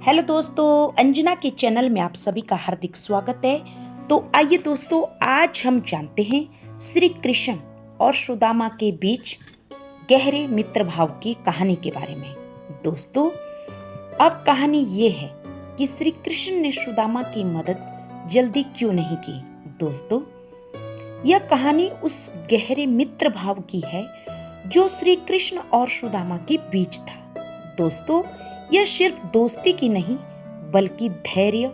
Hello दोस्तों, अंजना के channel में आप सभी का हार्दिक स्वागत है। तो आइए दोस्तों, आज हम जानते हैं श्री कृष्ण और सुदामा के बीच गहरे मित्र भाव की कहानी के बारे में। दोस्तों, अब कहानी ये है कि श्री कृष्ण ने सुदामा की मदद जल्दी क्यों नहीं की। दोस्तों, यह कहानी उस गहरे मित्र भाव की है जो श्री कृष्ण और सुदामा के बीच था। दोस्तों, यह सिर्फ दोस्ती की नहीं बल्कि धैर्य,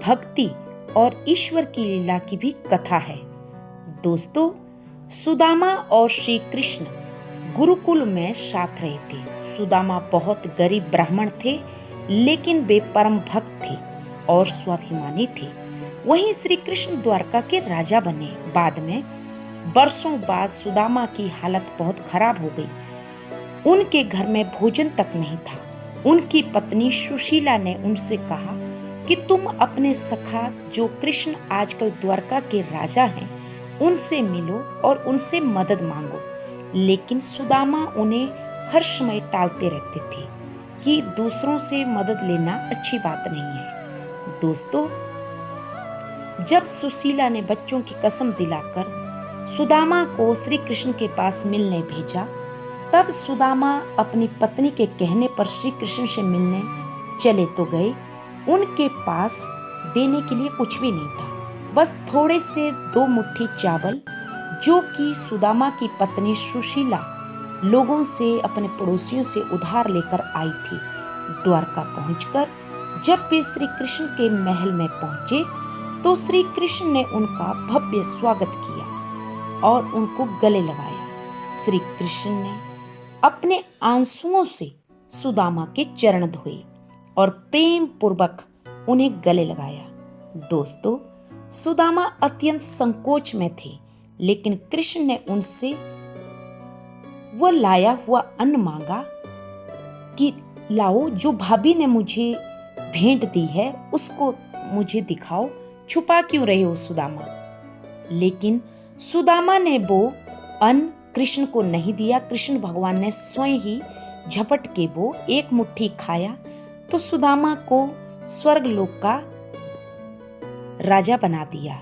भक्ति और ईश्वर की लीला की भी कथा है। दोस्तों, सुदामा और श्री कृष्ण गुरुकुल में साथ रहे थे। सुदामा बहुत गरीब ब्राह्मण थे, लेकिन वे परम भक्त थे और स्वाभिमानी थे। वहीं श्री कृष्ण द्वारका के राजा बने। बाद में वर्षों बाद सुदामा की हालत बहुत खराब हो गई। उनके घर में भोजन तक नहीं था। उनकी पत्नी सुशीला ने उनसे कहा कि तुम अपने सखा जो कृष्ण आजकल द्वारका के राजा हैं, उनसे मिलो और उनसे मदद मांगो। लेकिन सुदामा उन्हें हर समय टालते रहते थे कि दूसरों से मदद लेना अच्छी बात नहीं है। दोस्तों, जब सुशीला ने बच्चों की कसम दिलाकर सुदामा को श्री कृष्ण के पास मिलने भेजा, तब सुदामा अपनी पत्नी के कहने पर श्री कृष्ण से मिलने चले तो गए। उनके पास देने के लिए कुछ भी नहीं था, बस थोड़े से 2 मुट्ठी चावल, जो कि सुदामा की पत्नी सुशीला लोगों से, अपने पड़ोसियों से उधार लेकर आई थी। द्वारका पहुंचकर जब वे श्री कृष्ण के महल में पहुंचे तो श्री कृष्ण ने उनका भव्य स्वागत किया और उनको गले लगाया। श्री कृष्ण ने अपने आंसुओं से सुदामा के चरण धोए और प्रेम पूर्वक उन्हें गले लगाया। दोस्तों, सुदामा अत्यंत संकोच में थे, लेकिन कृष्ण ने उनसे वह लाया हुआ अन्न मांगा कि लाओ, जो भाभी ने मुझे भेंट दी है उसको मुझे दिखाओ, छुपा क्यों रहे हो सुदामा। लेकिन सुदामा ने वो अन्न कृष्ण को नहीं दिया। कृष्ण भगवान ने स्वयं ही झपट के वो 1 मुट्ठी खाया तो सुदामा को स्वर्ग लोक का राजा बना दिया।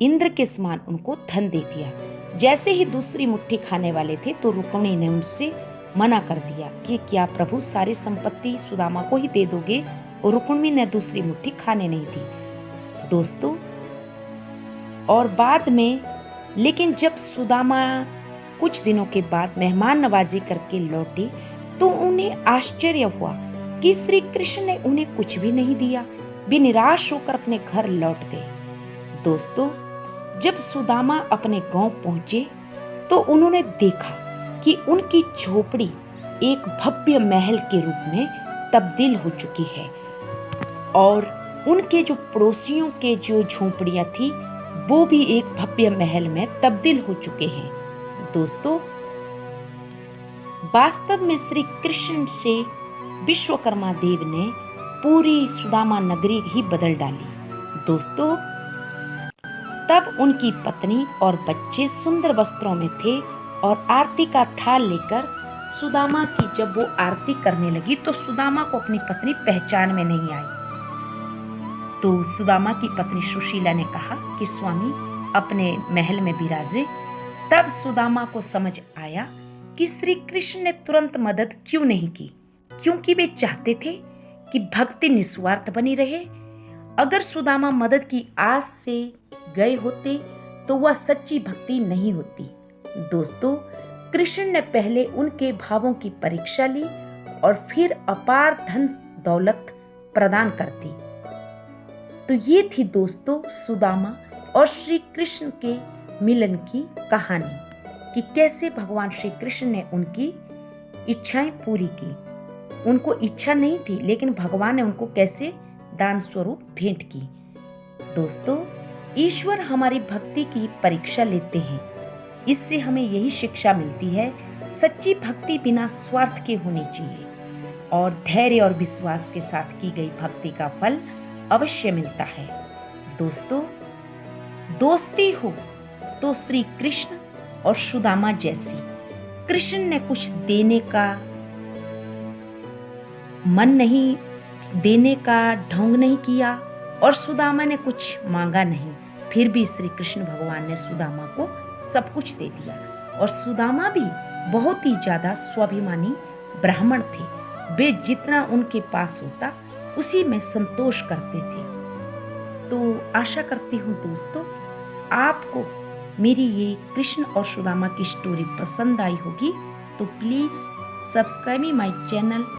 इंद्र के समान उनको धन दे दिया। जैसे ही दूसरी मुट्ठी खाने वाले थे तो रुक्मिणी ने उनसे मना कर दिया कि क्या प्रभु सारी संपत्ति सुदामा को ही दे दोगे, और रुक्मिणी ने दूसरी मुट्ठी खाने नहीं दी। दोस्तों, और बाद में लेकिन जब सुदामा कुछ दिनों के बाद मेहमान नवाजी करके लौटे तो उन्हें आश्चर्य हुआ कि श्री कृष्ण ने उन्हें कुछ भी नहीं दिया। वे निराश होकर अपने घर लौट गए। दोस्तों, जब सुदामा अपने गांव पहुंचे तो उन्होंने देखा कि उनकी झोपड़ी एक भव्य महल के रूप में तब्दील हो चुकी है और उनके जो पड़ोसियों के जो झोपड़ियां थी वो भी एक भव्य महल में तब्दील हो चुके हैं। दोस्तों, वास्तव में श्री कृष्ण से विश्वकर्मा देव ने पूरी सुदामा नगरी ही बदल डाली। दोस्तों, तब उनकी पत्नी और बच्चे सुंदर वस्त्रों में थे और आरती का थाल लेकर सुदामा की जब वो आरती करने लगी तो सुदामा को अपनी पत्नी पहचान में नहीं आई। तो सुदामा की पत्नी सुशीला ने कहा कि स्वामी अपने महल में विराजे। तब सुदामा को समझ आया कि श्री कृष्ण ने तुरंत मदद क्यों नहीं की, क्योंकि वे चाहते थे कि भक्ति निस्वार्थ बनी रहे। अगर सुदामा मदद की आस से गए होते तो वह सच्ची भक्ति नहीं होती। दोस्तों, कृष्ण ने पहले उनके भावों की परीक्षा ली और फिर अपार धन दौलत प्रदान कर दी। तो ये थी दोस्तों सुदामा और श्री कृष्ण के मिलन की कहानी कि कैसे भगवान श्री कृष्ण ने उनकी इच्छाएं पूरी की। उनको इच्छा नहीं थी, लेकिन भगवान ने उनको कैसे दान स्वरूप भेंट की। दोस्तों, ईश्वर हमारी भक्ति की परीक्षा लेते हैं। इससे हमें यही शिक्षा मिलती है, सच्ची भक्ति बिना स्वार्थ के होनी चाहिए और धैर्य और विश्वास के साथ की गई भक्ति का फल अवश्य मिलता है। दोस्तों, दोस्ती हो तो श्री कृष्ण और सुदामा जैसी। कृष्ण ने कुछ देने का मन नहीं देने का ढोंग नहीं किया और सुदामा ने कुछ मांगा नहीं। फिर भी श्री कृष्ण भगवान ने सुदामा को सब कुछ दे दिया। और सुदामा भी बहुत ही ज्यादा स्वाभिमानी ब्राह्मण थे। वे जितना उनके पास होता उसी में संतोष करते थे। तो आशा करती हूँ दोस्तों आपको मेरी ये कृष्ण और सुदामा की स्टोरी पसंद आई होगी। तो प्लीज सब्सक्राइब माय चैनल।